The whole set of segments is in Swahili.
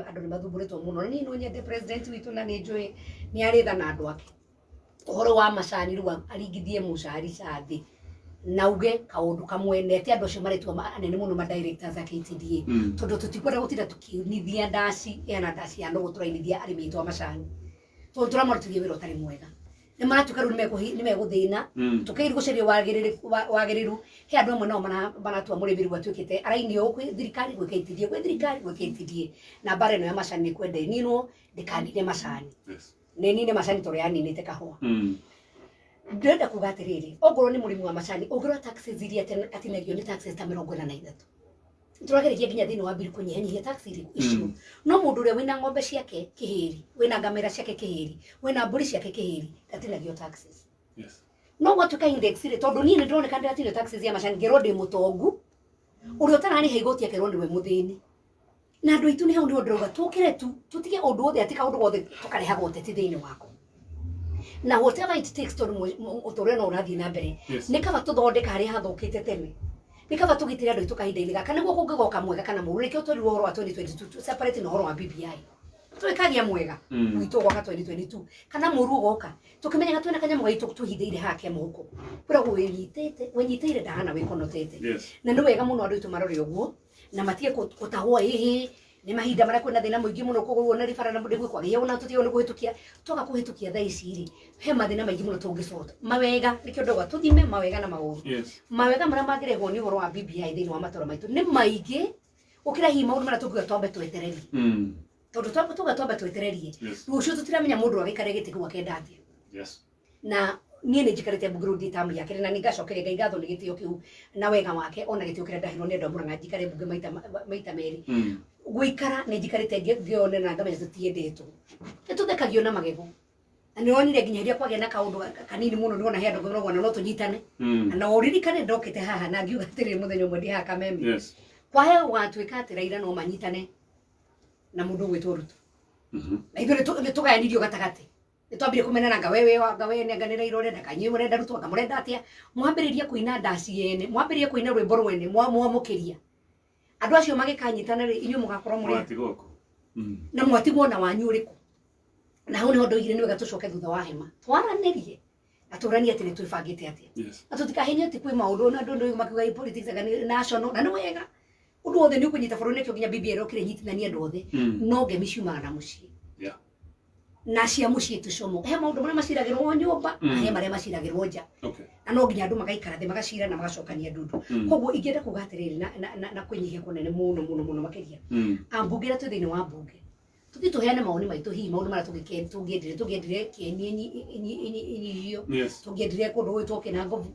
Andũ nĩ mathumburitwo mũno na niĩ no nyende president witũ na nĩ njũĩ nĩ arĩtha na andũ ake ũhoro wa macani rĩu aringithie mũcari cathĩ na uge kaũndũ kamwe nete andũ acio marĩtua anene mũno ma directors a KTDA tondũ tũtikwenda gũtinda tũkiunithia ndaci na ndaci ya nũgũ tũrainithia arĩmi aitũ a macani tondũ tũramũrutithia wĩra ũtarĩ mwega nĩ maratuĩka rĩu nĩ megũthĩna tũkairi gũcaria wagĩrĩru he andũ amwe nao maratua mũrĩmi rĩu atuĩkĩte arainio kwĩ thirikari gwĩ KTDA gwĩ thirikari gwĩ KTDA na mbara ĩno ya macani nĩ kwenda ĩninwo ndĩkanine macani nĩ nine macani tondũ yaninĩte kahũa ndĩrenda kuga atĩrĩrĩ ongorwo nĩ mũrĩmi wa macani ũngĩrora taxes iria atinagio nĩ taxes ta 43 tũragereria nginya thĩinĩ wa bill kũnyihanyihia tax icio no mũndũ ũrĩa wĩna ng'ombe ciake kĩhĩri wĩna ngamĩra ciake kĩhĩri wĩna mbũri ciake kĩhĩri ndatinagio taxes no gwatuĩka index rĩ tondũ niĩ nĩ ndĩroneka ndĩratinio taxes ya macani ngerwo ndĩ mũtongu ũrĩa ũtararĩha igoti akerwo nĩwe mũthĩni na andũ aitũ nĩ hau nĩho ndĩrauga tũkĩre tu tũtige ũndũ wothe atĩ kaũndũ gothe tũkarehaga ũteti thĩinĩ wako na whatever it takes tondũ ũtũũro no ũrathiĩ na mbere nĩ kaba tũthondeka harĩa hathũkĩte tene nĩ kaba tũgitĩre andũ aitũ kahinda-inĩ gaka nĩguo kũngĩgoka mwega kana mũru nĩkĩo tũrirwo ũhoro wa 2022 separate na ũhoro wa BBI twĩkagia mwega gwitũ ũgoka 2022 kana mũru ũgoka tũkĩmenyaga twĩna kanyamũ gaitũ tũhithĩire hake moko kwĩragwo wĩnyitĩire ndahana wĩkonotete na nĩ wega mũno andũ aitũ marore ũguo na matige gũtahwo ĩhĩ nĩ mahinda marĩa kwĩna thĩna mũingĩ mũno kũgũrwo na ribara na mũndũ kwagĩa ona tũtiyo nĩ kũhĩtũkia twaga kũhĩtũkia thaa ici rĩ he mathĩna maingĩ mũno tũngĩcota mawega nĩkĩo ndauga tũthime mawega na maũru mawega marĩa mangĩrehwo nĩ ũhoro wa BBI thĩinĩ wa matũra maitũ nĩ maingĩ gũkĩra hihi maũndũ marĩa tũngiuga twambe twetererie tondũ twambe twetererie rũciũ tũtiramenya mũndũ agĩikare gĩtĩ kĩu akenda atĩa na niĩ nĩ njikarĩte mbunge rĩu ndĩ tamu yake na nĩ ngacokeria Ngai ngatho nĩ gĩtĩo kĩu na wega wake ona gĩtĩo kĩrĩa ndahirwo nĩ andũ a Mũrang'a njikare mbunge maita merĩ gũikara nĩ njikarĩte ngĩone na ngamenya tũtiendetwo nĩ tũthekagio na magego na nĩ wonire nginya rĩrĩa kwagĩa na kaũndũ kanini mũno nĩ wona he andũ ngoragwo no tũnyitane na ũririkane ndokĩte haha na ngiuga atĩrĩrĩ mũthenya ũmwe ndĩ haha Kameme kwahe gũgatuĩka atĩ Raila no manyitane na mũndũ ũgwĩtwo Ruto na ithuĩ nĩ tũgayanirio gatagatĩ nĩ twambire kũmenana ngawe nganĩra irore ndakanyue mũrenda Ruto ngamũrenda atĩa mwambĩrĩria kũina ndaci yene mwambĩrĩria kũina rwĩmbo rwene mwamũkĩria andũ acio magĩkanyitana rĩ inyuĩ mũgakorwo mũrĩ na mwatigwo na wanyu ũrĩkũ na hau nĩho ndoigire nĩ wega tũcoke thutha wa hema twaranĩrie na tũranie atĩ nĩ twĩbangĩte atĩa na tũtikahenye atĩ kwĩ maũndũ na andũ makiuga politics national na nĩ wega ũndũ wothe nĩ ũkũnyita bũrũri nĩkĩo nginya BBI ĩrokire nyitithania andũ othe no ngemi ciumaga na mũciĩ na cia mũciĩ tũcomo he maũndũ marĩa maciragĩrwo nyũmba na he marĩa maciragĩrwo nja na no nginya andũ magaikara thĩ magacira na magacokania ndundu koguo ingĩenda kuga atĩrĩrĩ na kwĩnyihia kũnene mũno makĩria ambunge na twĩ thĩinĩ wa mbunge tũthiĩ tũheane maoni maitũ hihi maũndũ marĩa tũngĩendire kĩeni inyihio tũngĩendire kũndũ gwĩtwo kĩnangovu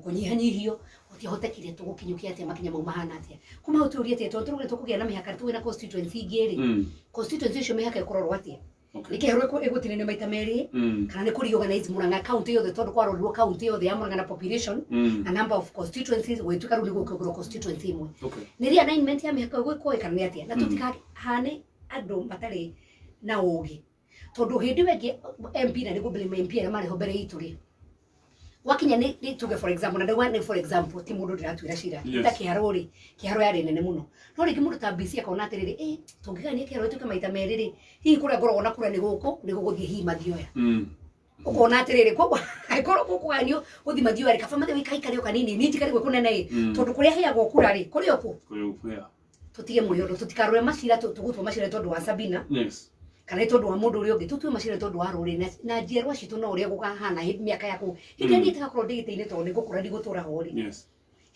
kũnyihanyihio gũtiahotekire tũgũkinyũkia atĩa makinya mau mahana atĩa kuma hau tũũrie atĩa tondũ tũrũgire tũkũgĩa na mĩhaka tũgĩe na constituency ingĩ rĩ constituency icio mĩhaka ĩkũrorwo atĩa nĩkĩherwo ĩgũtinĩrio maita merĩ kana nĩ kũreorganize Mũrang'a county yothe tondũ kwarorirwo county yothe ya Mũrang'a na population na number of constituencies gwĩtuĩka rĩu nĩ gũkĩgũrwo constituency imwe nĩ ria alignment ya mĩhaka ĩgwĩkwo kana nĩ atĩa na tũtikahane andũ matarĩ na ũũgĩ tondũ hĩndĩ wengĩ MP na nĩ blame MP arĩa marĩ ho mbere itũ rĩ wakinya nĩ tuge for example na ndauga nĩ for example ti mũndũ ndĩratuĩra cira ta kĩharo rĩ kĩharo yarĩ nene mũno no rĩngĩ mũndũ ta BC akona atĩrĩrĩ tũngĩgania kĩharo gĩtuĩke maita merĩ rĩ hihi kũrĩa ngoragwo na kũrĩa nĩ gũkũ nĩ gũgũthiĩ hihi mathioya ũkona atĩrĩrĩ koguo angĩkorwo gũkũganio gũthiĩ mathioya rĩ kaba mathiĩ wĩikaikare o kanini nĩ njikare gwĩ kũnene tondũ kũrĩa heagwo kura rĩ kũrĩ okũ tũtige mwĩhũndo tũtikarore macira tũgũtua macira tondũ wa Sabina kana tondũ wa mũndũ ũrĩa ũngĩ tũtue macira tondũ wa rũrĩrĩ na njiarwa citũ no ũrĩa gũkahana mĩaka yaku hĩndĩ ĩrĩa ĩtagakorwo ndĩgĩtĩ-inĩ tondũ nĩ gũkũra ndigũtũra ho rĩ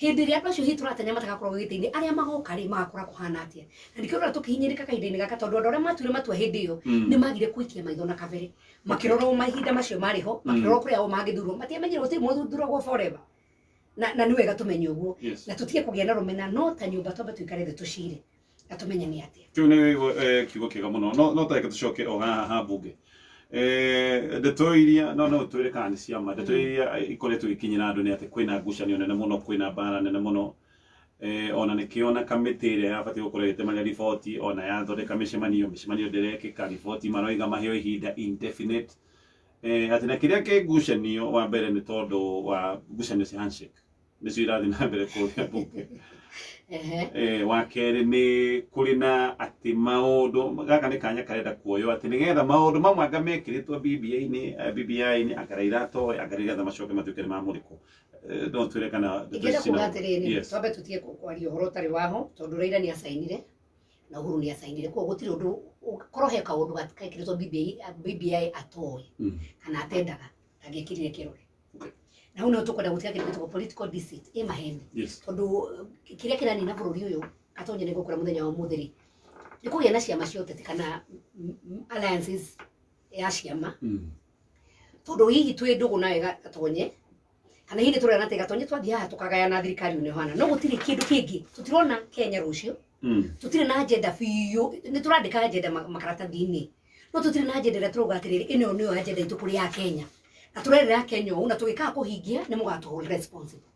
hĩndĩ ĩrĩa andũ acio hihi tũratanya matagakorwo gĩtĩ-inĩ arĩa magoka rĩ magakora kũhana atĩa na nĩkĩo ũrĩa tũkĩhinyĩrĩka kahinda-inĩ gaka tondũ andũ arĩa matuire matua hĩndĩ ĩyo nĩ magire gũikia maitho na kabere makĩrorwo mahinda macio marĩ ho makĩrorwo kũrĩa o mangĩthurwo matiamenyire gũtirĩ mũthuragwo forever na nĩ wega tũmenye ũguo na tũtige kũgĩa na rũmena no ta nyũmba twambe tũikare thĩ tũcire na tũmenye nĩ atĩa kĩu nĩ kiugo kĩega mũno no tareke tũcoke o haha mbunge ndeto iria no twĩre kana nĩ ciama ndeto iria ikoretwo ikinyĩra andũ nĩ atĩ kwĩna ngucanio nene mũno kwĩna mbara nene mũno ona nĩkĩona kamĩtĩ ĩrĩa yabatiĩ gũkorwo ĩgĩtemania riboti ona yathondeka mĩcemanio ndĩrekĩka riboti maroiga maheo ihinda indefinite atĩ na kĩrĩa kĩ ngucanio wa mbere nĩ tondũ wa ngucanio cia handshake nicio irathi na mbere kuria bunge wa keri ni kurina ati maundu gaka ni kanya karenda kuoyo ati nigetha maundu mamwe ngamekiritwo BBI ni akaraira to akariga macoke matuke ma muriko don't twire kana igera kugatiriri twabe tutie kwaria horo tari waho tondu Raila ni asainire na Uhuru ni asainire ko gutiri undu korohe ka undu gatikiritwo BBI atoi kana atendaga agekirire kirore na uno tukwenda gutia kindu political deceit maheni tondu kiria kirani na bururi uyu Gatonye nego kura muthenya wa mutheri ni kugia na ciama ciothe kana alliances ya ciama tondu hihi twi ndugu nawe Gatonye kana hihi turena te Gatonye twathia tukagaya na thirikari une hana no gutiri kindu kingi tutirona Kenya rucio tutire na agenda fiyo ni turandika agenda makaratathi-ini no tutire na agenda turugatiriri ino niyo agenda itu kuri ya Kenya na turerera Kenya una tugika kuhingia ni mugatu hold responsible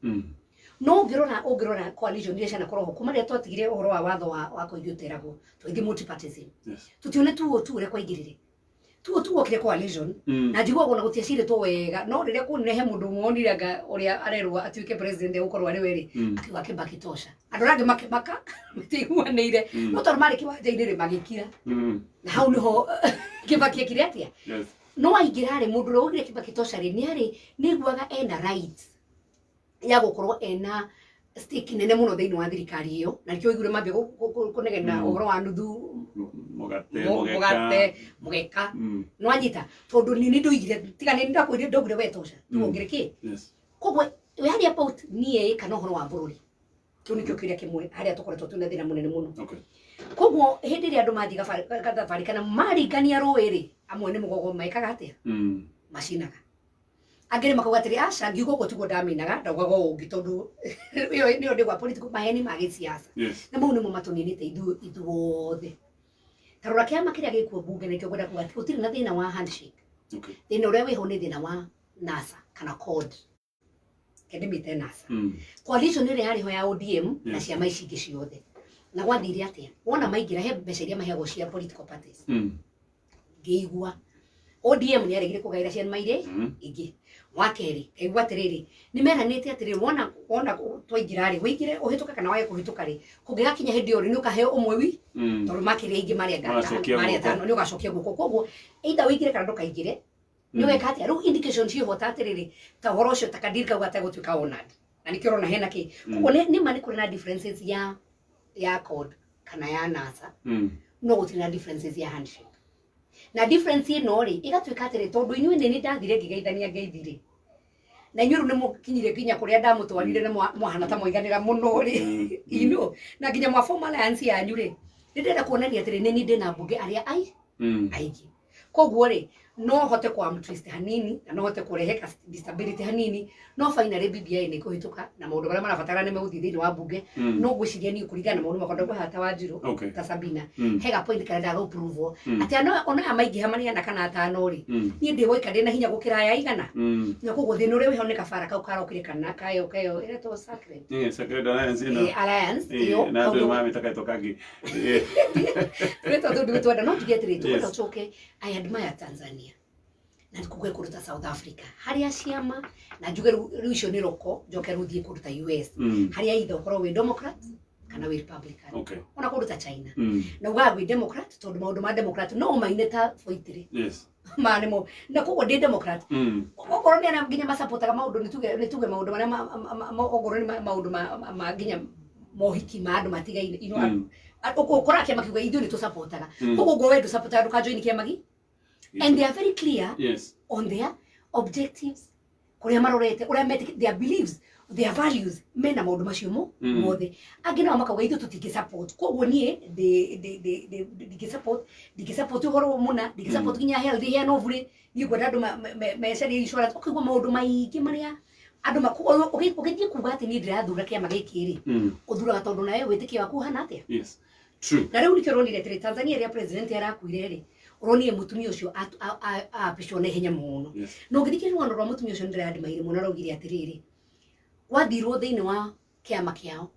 no ngirora coalition ile cana koroho kuma ria twatigire uhoro wa watho wa kuiguterago twingi multipartism tutione tu kwa igirire tu kire coalition na jigwa gona gutia cire to wega no riria kunehe mundu moniraga uria arerwa atuike president ukorwa ari weri akiwa kibaki tosha andu rangi makimaka mtiguanire no tor mari kiwanja-ini ri magikira na hau niho kibaki kire atia no aingirare mundu ro ugire kibaki tosha ri ni guaga ena right ya gukorwo ena stake nene muno thiini wa thirikari iyo na nikio igure mambe kunegena uhoro wa nuthu mugeka no anyita tondu ni nduigire tiga ni ndakwire ndogire wetosha tuongire ki kogwe we hari about nie kana uhoro wa bururi tu nikio kiria kimwe hari atukoretwo tuna thina munene muno kogwo hindi ria andu mathi gathabari kana marigania ruiri amwe ni mugogo maikaga atia macinaga agere makagatiri aca ngiugo ko tugo ndaminaga ndaugaga ungi tondu iyo ni onde gwa political maheni magi siasa na mau ni mo matuninite ithuothe tarora kiama kiria gikuo bunge nikio gwenda kuga gutiri na thina wa handshake thina uria wiho ni thina wa NASA kana code kende mite NASA coalition ile yari ho ya ODM na ciama ici ingi ciothe na gwathire atia wona maingira he mbeca iria maheagwo cia political parties ngeigua ODM ni aregire kugaira ciama ire ingi wakeri kaigua atiriri ni meranite atiriri wona twaingirari wigire uhituka kana wae kuhituka ri kugira kinya hindi ori ni ukaheo umwe wi tondu makiria ingi maria tano ni ugacokia guko kogwo either wigire kana ndukaingire ni weka atia ru indication cio hota atiriri ta horo cio takadirika gwata gutuika onad na nikiro na hena ki kogwo ni mani kuri na differences ya code kana ya NASA no gutiri na differences ya handshake na difference ino ri igatuika atire tondu inyuĩ ni ndathire ngigeithania ngeithire na inyuĩ ni mukinyire kinya kuria ndamutwarire ni mwahana ta moiganira muno ri ino na kinya mwa formal alliance yanyu ri ndenda kuonania atire ni ndina bunge aria aigi kogwo ri no hote kwa twist hanini na no hote kurehe disability hanini no finally BBI ni kuhituka na maundu maria marabatara ni meuthi thiini wa bunge no gwiciria ni kuringana na maundu makonda kuhata wa njiro ta Sabina hega point kana ndaga approval ati ona amaingi hamania na kana atano ri ni ndi woika ndi na hinya gukira ya igana na kogwo thini uri wiho ni kabara kau karokire kana kayo ire to sacred sacred alliance iyo na ndio mami takaitokangi reto ndo twenda no tugetire tu tuke I admire Tanzania na kugwe kuruta South Africa haria ciama na njuge riu ni roko njoke ruthie kuruta US haria itho korwo we Democrat kana we Republican ona kuruta China na uga we Democrat tondu maundu ma Democrat no maineta foitire manemo na kugwo ndi Democrat okorwo ni ana nginya masapotaga maundu ni tuge maundu maria okorwo ni maundu ma nginya mohiki ma andu matigaine ino okora kiama kiuga ithu ni tu supportaga kugwo we ndu supportaga ndukajoin kiama gi and they are very clear on their objectives kuria marorete uria their beliefs their values mena maundu macio mothe angina makauga ithu tutingi support kogwo nie digi support uhoro muna digi support kinya health here no vuri ni gwenda andu mecari insurance okigwa maundu maingi maria andu makugo ukithie kuga ati ni ndirathura kiama giki ri uthuraga tondu nawe witikia waku hana atia true na riu nikio ronire tiri Tanzania ria president arakuire ri uronie mutumia ucio apishwo na hinya muno no ngithikire rwano rwa mutumia ucio ndirandi maire muno rogire atiriri wathirwo thiini wa kiama kiao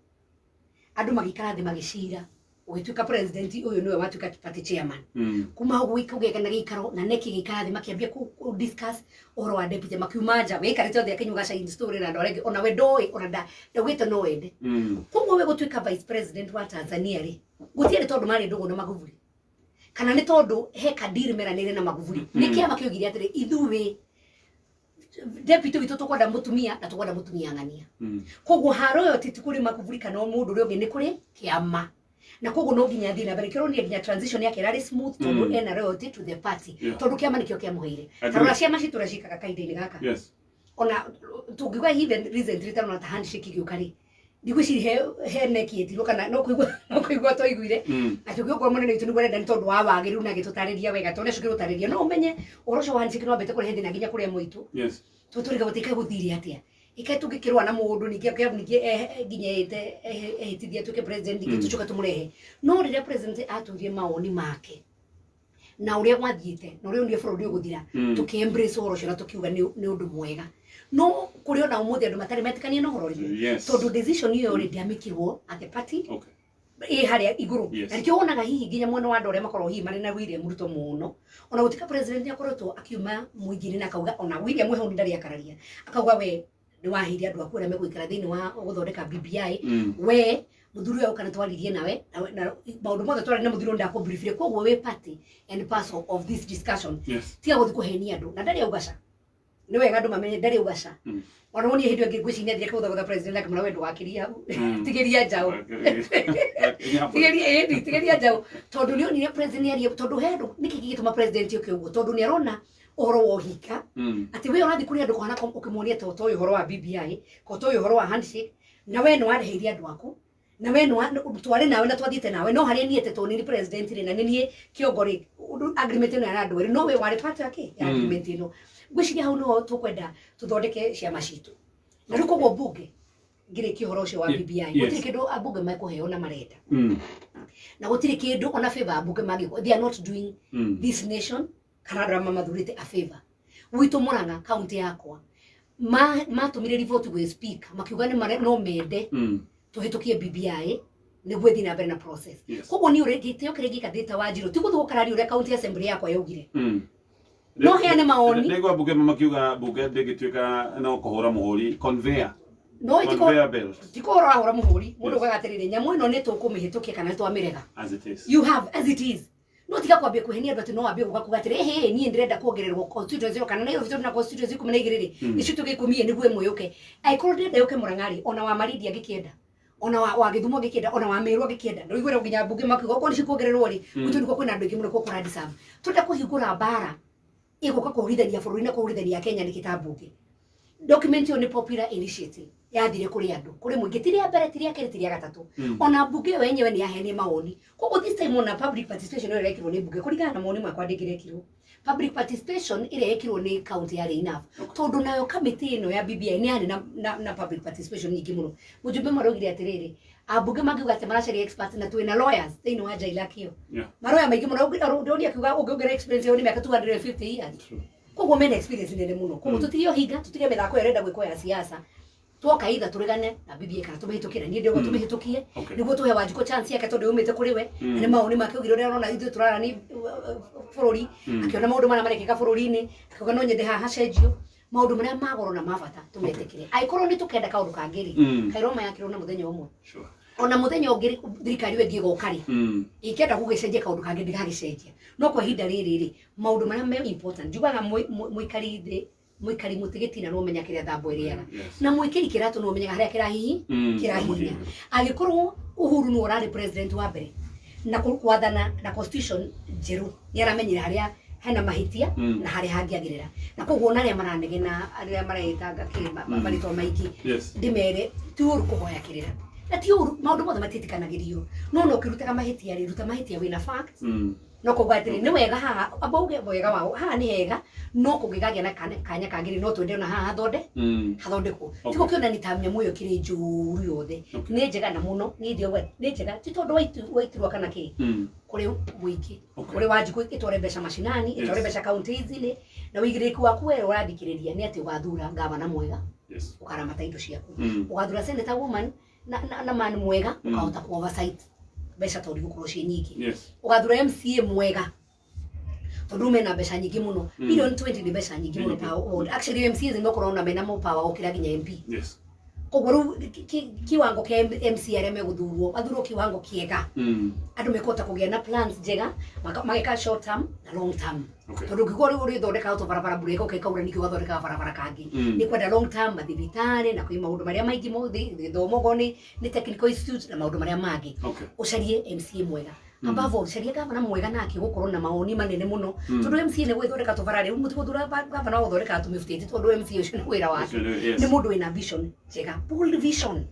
andu magikara thi magicira ugituika president uyu niwe watuika party chairman kuma ugu ikugega na gikaro na neki gikara thi makiambia discuss oro wa deputy makiumaja weka rito ya Kenya gasha story na ndorege ona we ndoi ona da wito no wende koguo we gutwika vice president wa Tanzania ri gutiere tondu mari ndugu na Magufuli kana ni tondu he kadiri meranire na Magufuli niki amakiugire atire ithuwe deputy witu tukwenda mutumia na tukwenda mutumia ngania koguo haro yo titikuri Magufuli kana mundu ri ungi ni kuri kiama na koguo no nginya thina bari kiro ni nginya transition yake rari smooth tondu ena royalty to the party tondu kiama nikio kia muheire tarora ciama citu racikaga kainde-ini gaka ona tungigwa even recently tano ta handshake giukari ndiguci he neki etiro kana no kuigwa to iguire ati gyo kwa munene itu ni gwenda tondu wa wagiru na gitutariria wega tondu cukiro tariria no umenye oroco handshake no bete kuri hindi na nginya kuri moitu tuturiga gutika guthiri atia ike tugikirwa na mundu nikia nginyete ehitithia tuke president gitucuka tumurehe no rire president aturie maoni make na uria gwathiite no rio ndie bururi uguthira tuki embrace oroco na tukiuga ni undu mwega no kuri ona umuthi andu matari metikanie no horo tondu decision iyo already amikirwo at the party haria iguru na nikio wonaga hihi nginya mwena wa ndore makoro hihi mari na William Ruto muno ona gutika president akorotwo akiuma muingiri na kauga ona William we hundi ndari akararia akauga we ni wahiria andu akura megwikara thini wa guthondeka BBI we muthuri wa kana twaririe nawe na maundu mothe twari na muthuri ndako briefly koguo we party and parcel of this discussion tia guthi kuhenia andu na ndari augaca ni wega andu mamenye ndari augaca ona woni hindu ngi gwicinya thia kuthogotha president like mara wendo wakiria tigeria njao tigeria njao tondu ni onire president yari tondu hendu niki gituma president yake uguo tondu ni arona ohoro wa hika ati we urathi kuri andu kohana ukimonia to uhoro wa BBI ko to uhoro wa handshake na we no areheirie andu aku na we no tware nawe na twathite nawe no haria niete to ni president ri na ni kiongori agreement no ara andu ri no we ware part yake ya agreement no gwiciria hau no tukwenda tuthondeke ciama citu na ruko go bunge ngire kihoro cio wa BBI gutiri kindu abunge makuheo na marenda na gutiri kindu ona favor abunge magiko they are not doing this nation kana drama mathurite a favor witu Murang'a county yakwa matumire report gwe speaker makiuga ni mare no mende tuhitukie BBI ni gwethi na mbere na process koguo ni uregite ukirigika data wa njiro tiguthu karari ure county assembly yakwa yaugire no heane maoni nego bunge makiuga bunge ndegitwika no kuhura muhuri conveyor no tikoro ahura muhuri mundu gagatirire nyamu ino ni tukumihitukia kana twamirega as it is you have as it is no tika kwambia kuhenia andu ati no wambia kugatire ni ndirenda kuongererwo constituency kana na vitu na constituency kuma na igiriri ici tugikumie niguo muyuke aikoro ndenda yuke Murang'ari ona wa Marindi agikienda ona wa Githumo agikienda ona wa Meru agikienda no igwira nginya bunge makiuga ko ni kuongererwo ri gutu ndiko kwina andu ingi muno ko kurandisa tuta kuhingura bara iguka kuhurithania bururi na kuhurithania Kenya ni kitabunge document yo ni popular initiative yathire kuri andu kuri muingi tiria mbere tiria keri tiria gatatu ona bunge wenyewe ni yahenie maoni koguo this time ona public participation ire ekirwo ni bunge kurigana na maoni makwa ndikire ekirwo public participation ire ekirwo ni county yari enough tondu nayo committee ino ya BBI ni yani na public participation nyingi muno mujumbe marogire atiriri abunge magiuga ati maracari expert na twina lawyers thini wa jaila kio maroya maingi muno ndoria kiuga ungiongera experience yo ni miaka 250 years koguo mena experience nene muno koguo tutirio hinga tutige mithako irenda gwiko ya siasa twoka itha turigane na BBI kana tumihitukire ni ndio tumihitukie niguo tuhe Wanjiko chance yake tondu umite kuri we ni maoni make ugire ria rona ithu turara ni bururi akiona maundu mara marekeka bururi-ini akiuga no nyende haha cenjio maundu maria magoro na mabata tumetekire aikoro ni tukenda kaundu kangiri kairoma yakiro na muthenya umwe ona muthenya ungiri thirikari we ngigokari ikenda gugicenjia kaundu kangi ndigagicenjia no kwa hinda riri maundu maria me important njugaga muikari thi muikari mutigitina no menya kiria thambo iriaga na muikiri kiratu no menya haria kirahihi kirahinya agikorwo Uhuru no rari president wa mbere na kwathana na constitution jeru yaramenyira haria hena mahitia na haria hangiagirira na koguo naria maranegena aria maraitanga kirima marito maiki ndimere ti uru kuhoya kirira na ti uru maundu mothe matitikanagiriyo no kirutaga mahitia ri ruta mahitia wina facts no kugwatiri ni wega haha abauge wega wao haha ni hega no kugigagia na kanya kangiri no twende na haha hathondekwo tiko kiona ni tamya muyo kiri njuru yothe ni njega na muno ni ndio we ni njega ti tondu waitirwa kana ki kuri wiki kuri Wanjiko itore mbeca mashinani itore mbeca county izile na wigiriku waku we urathikiriria ni ati ugathura gavana mwega ukaramata indo ciaku ugathura senator woman na man mwega ukahota ku oversight mbeca tondu gukorwo ci nyingi ugathura MCA mwega tondu mena mbeca nyingi muno million 20 ni mbeca nyingi muno pa ward actually MCs no korona mena mo power okira ginya MP yes koguo kiwango kia MC aria meguthurwo athurwo kiwango kiega andu mekota kugia na plans njega mageka short term na long term tondu ngigori uri thondeka to barabara bureko ke kaura nikio gathondeka barabara kangi ni kwenda long term mathibitari na kwi maundu maria maingi mo thomo goni ni technical institute na maundu maria mangi ucarie MC mwega above all caria gavana mwega nake gukorwo na maoni manene muno tondu MC ni gwithondeka to barabara muti guthura gavana guthondeka to mifutite tondu MC ucio ni wira wake ni mundu wina vision njega bold vision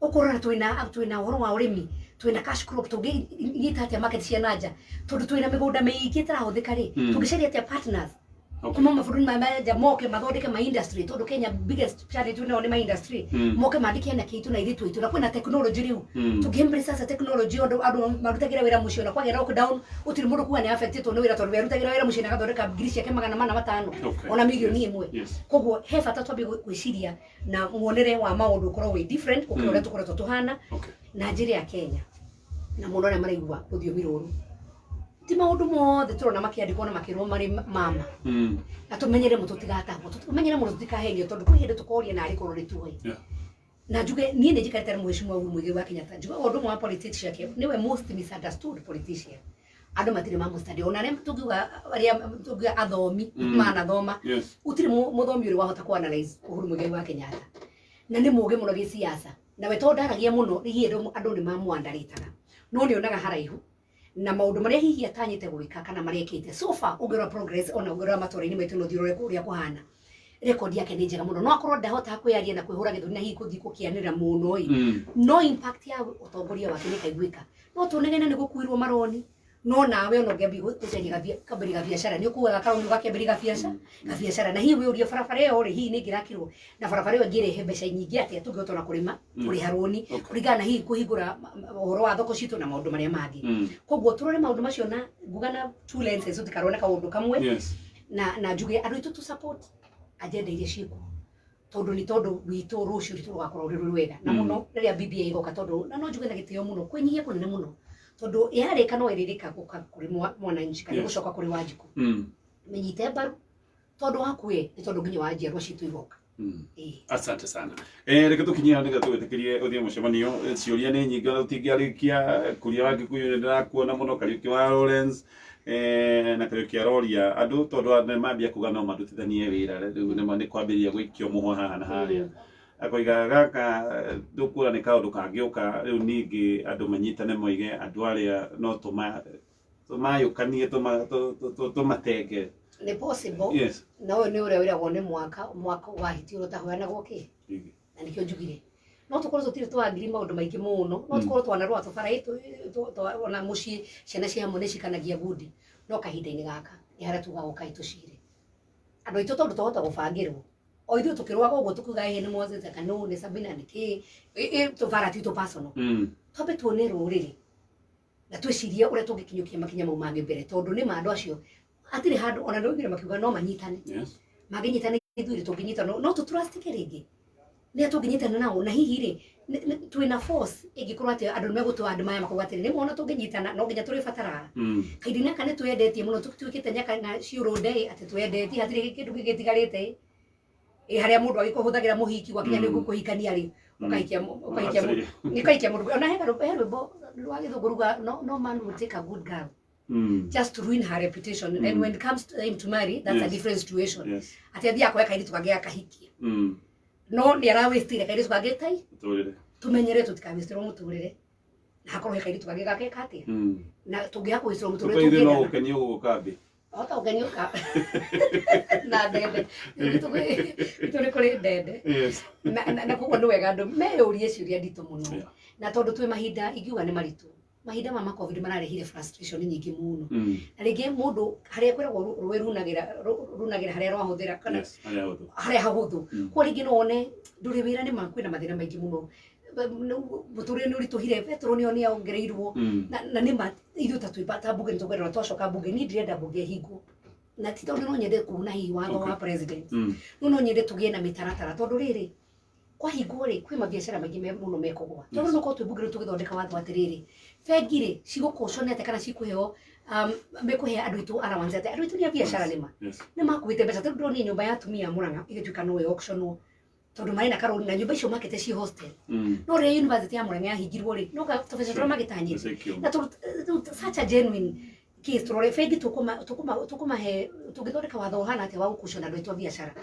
ukorora twina horo wa urimi twina cash crop tungita atia market cia nanja tondu twina migunda miingi tarahuthika ri tungicaria atia partners kuma mabuduni mamaja moke mathondeke ma industry tondu Kenya biggest challenge we know ni ma industry moke mandike na kitu na ithitu itu na kwina technology riu tungimbre sasa technology andu marutagira wira mucio na kwagera lockdown utiri mundu kuwa ni affected to no wira tondu werutagira wira mucio na gathondeka ngirici yake 405 ona milioni 1 koguo he bata twambe gwiciria na muonere wa maundu ukorwo we different ukira uria tukoretwo tuhana na njira ya Kenya na mundu aria maraigua uthiomi ruru ti maundu mothe turona makiandikwo na makirwo mari mama na tumenyere mutu tigatagwo tumenyere mutu tikahenio tondu kwi hindi tukoria na ari korore tuwe na juge nie ne jikarita mheshimiwa huyu mwige wa Kenyatta juge undu mwa politics yake niwe most misunderstood politician andu matire mamu study ona ne tugiga aria tugiga athomi mana thoma utire muthomi uri wahota ku analyze uhuru mwige wa Kenyatta na ni muge muno gi siasa na we tondaragia muno ri andu ni mamuandaritaga no ni onaga haraihu na maundu maria hihi atanyite gwika kana maria ekite so far ugera progress ona ugera matora-ini maitu no thirore kuria kuhana record yake ni njega muno no akorwo ndahota kwiaria na kwihura githuri na hihi kuthi kukianira muno no impact ya utongoria wake ni kaiguika no tunegene ni gukuirwo maroni no nawe ono ngebi guteria kabiri ga biashara ni ukuga kaundu gake biri ga biashara na hihi urio barabara yo ri hihi ni ngirakirwo na barabara yo ngire mbeca nyingi atia tungihotona kurima kuri haroni kurigana hihi kuhingura uhoro wa thoko citu na maundu maria mangi koguo turore maundu macio na ngugana two lenses utikarone kaundu kamwe na njuge andu itu tu support agenda iria ciku tondu ni tondu witu rucio ritu rugakorwo ri wega na muno riria BBI igoka tondu na no njuge na gitio muno kwinyihia kunene muno tondu yareka no iririka guka kuri mwananchi kana gucoka kuri Wanjiku menyite mbaru tondu wakue ni tondu nginya wanjiarwa citu igoka asante sana reke tukinyia nega tuwetikirie uthie mucemanio ciuria ni nyingi utingiarikia kuria Wangikuyu ndirakuona muno Kariuki wa Lawrence na Kariuki Roria andu tondu ne mambia kuga no mandutithanie wira riu ni kwambiria gwikio muhwa haha na haria akoiga gaka dukura ni kaundu kangiuka riu ningi andu manyitane moige andu aria no tumayukanie tumatenge ni possible no ni ure wira wone mwaka wa hitiro tahoana goki na nikyo njugire no tukorwo tutire twagiri maundu maingi muno no tukorwo twanarwa tubara itu ona muci ciana cia hamwe cikanagia gudi no kahinda-ini gaka ni haria tugagoka itucire andu itu tondu tuhota gubangirwo o ithu tukirwaga uguo tukuga he ni Moses kana ni Sabina ni ki tubara tu personal tobe tuone ruriri na twicirie uria tungikinyukia makinya mau mangi mbere tondu ni mandu acio atire handu ona ndogire makiuga no manyitane maginyitane ithuri tunginyitana no tutrustike ringi ni atunginyitana nao na hihi ri twina force ingikorwo ati andu megutwa andu maya makugatire ni mona tunginyitana no nginya turi fatara kaidina kana twedetie muno tukitukite nyaka na ciuro day ati twedetie hatire kindu gigitigarite haria mundu agikuhuthagira muhiki gwakinya ni gukuhikania ri ukaikia nikaikia mundu ona heka rwimbo rwa githunguruga no man will take a good girl just to ruin her reputation and when it comes to him to marry that's a different situation ati athia kweka iri tukagea kahikia no ni ara westire kairi tukagea tai tumenyere tutikawestire muturire na hakorwo heka iri tukagea gake katia na tungia kwestire muturire tugenda no ukenio gukambi ota ukenio ka na dede tuli kuri dede na kuko ndo wega ndo meyurie ciuria nditu muno na tondu twi mahinda igiuga ni maritu mahinda ma covid mararehire frustration nyingi muno na ringi mundu haria kwiragwo runagira haria rwahuthira kana haria hahuthu ko ringi no one nduri wira ni makwina mathina maingi muno muturire ni urituhire petro ni oni ongereirwo na ni ma ithu tatu ibata bunge nitogera twacoka bunge ni ndirenda bunge hingo na ti tondu no nyende kuuna hihi watho wa president no nyende tugie na mitaratara tondu riri kwa hingo ri kwi mabiacara maingi muno mekogwa tondu no ko twibugire tugithondeka watho atiriri bengi ri cigukuconete kana cikuheo mekuhe andu itu allowance ate andu itu ni biashara nima ni makuite mbeca tu ndoni nyumba ya atumia Murang'a igituika no auction tondu mari na karoni na nyumba icio makete ci hostel no re university ya Murang'a yahingirwo ri no ka tofesa twa magitanyite na tu such a genuine case turore fegi tukuma he tugithondeka watho hana ate wa gukushona andu itu biashara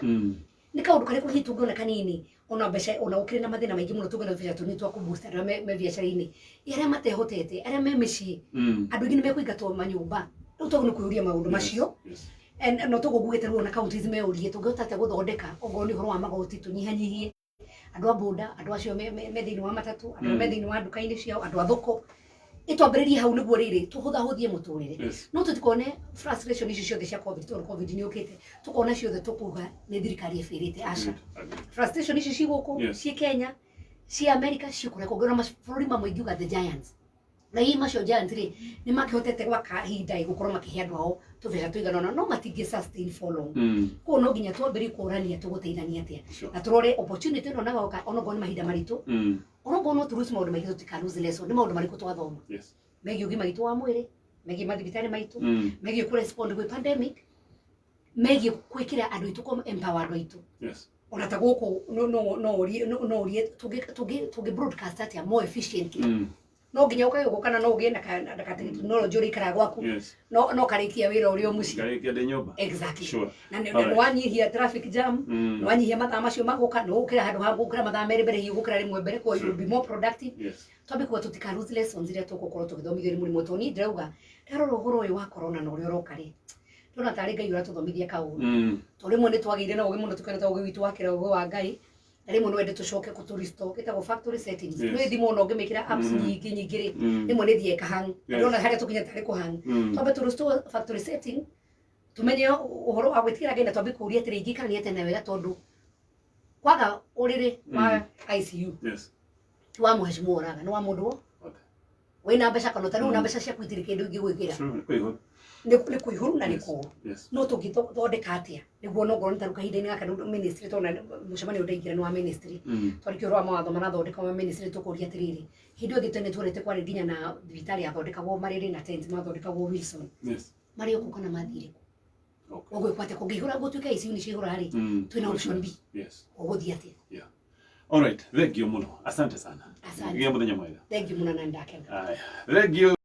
ni kaundu kare kuhitungwo na kanini ona mbeca ona ukire na mathina maingi muno tugena mbeca tu ni twa kuboost na me biashara-ini iria matehotete aria me micii andu ingi ni mekuingatwo manyumba riu tugunu kuyuria maundu macio no tugugugite ruo na counties meurie tungihota guthondeka ogo ni horo wa magoti tunyihanyihie andu a boda andu acio me thiini wa matatu andu me thiini wa nduka-ini ciao andu a thoko itwambiririe hau niguo riri tuhuthahuthie muturire no tutikone frustration icio ciothe cia covid ni ukite tukona ciothe tukuga ni thirikari ifirite aca frustration icio ciguku ci Kenya ci America cikure kugura mabũrũri mamwe ingiuga the giants na hii macio giants ri ni makihotete gwa kahinda igukorwo makihe andu ao tubeca tuiganona no matingi sustain for long ko no nginya twambiri kurania tuguteithania atia na turore opportunity no nagoka ono goni mahinda maritu ono gono turusi maundu maingi tutika lose lesson ni maundu mariku twathoma megi ugima gitu wa mwiri megi mathibitari maitu megi ku respond gwi pandemic megi kwikira andu itu ko empower andu itu ona ta guku no uri tugi broadcast atia more efficiently no nginya ukagukana no ugie na technology uri kara gwaku no karikia wira uri omuci karikia de nyumba exactly na no wanyihia traffic jam no wanyihia mathaa macio maguka no ukira handu ha gukira mathaa meri mbere hiu gukira rimwe mbere ko you be more productive twabe kwa tutika lose lessons iria tugukorwo tugithomithio ni murimu toni ndauga ndarora uhoro uyu wa corona no uri uroka ri tuna tari ngai uratuthomithia kaundu to rimwe ni twagire na ugi muno tukeneta ugi witu wakira ugi wa ngai rimwe no ende tucoke kuturisto kitagwo factory settings no thimo no ngimikira apps nyingi ri rimwe ni thie kahang ndona haria tukinya tari kuhang twabe turisto factory setting tumenye uhoro wa gwitikira ngai na twabe kuria atiri ingikara ni atene wega tondu kwaga uriri wa ICU wa muheshimu oraga no wa mundu wina mbeca kana tari una mbeca cia kwitiri kindu ingi gwikira ni kuihuru na ni ku no tugithondeka atia niguo no ngorwo ntaruka hinda-ini gaka ministry tona mucemani undaingire ni wa ministry twarikio rwa mawatho marathondeka wa ministry tukuria atiriri hindi othe tene twarete kwari nginya na thibitari yathondekagwo mariri na tent mathondekagwo Wilson mari okuka na mathire ogwe kwate kungihura gutuika ici ni cihura hari twina option B uguthii atia all right thank you muno asante sana ngiye muthenya mwega thank you muno na ndake thank you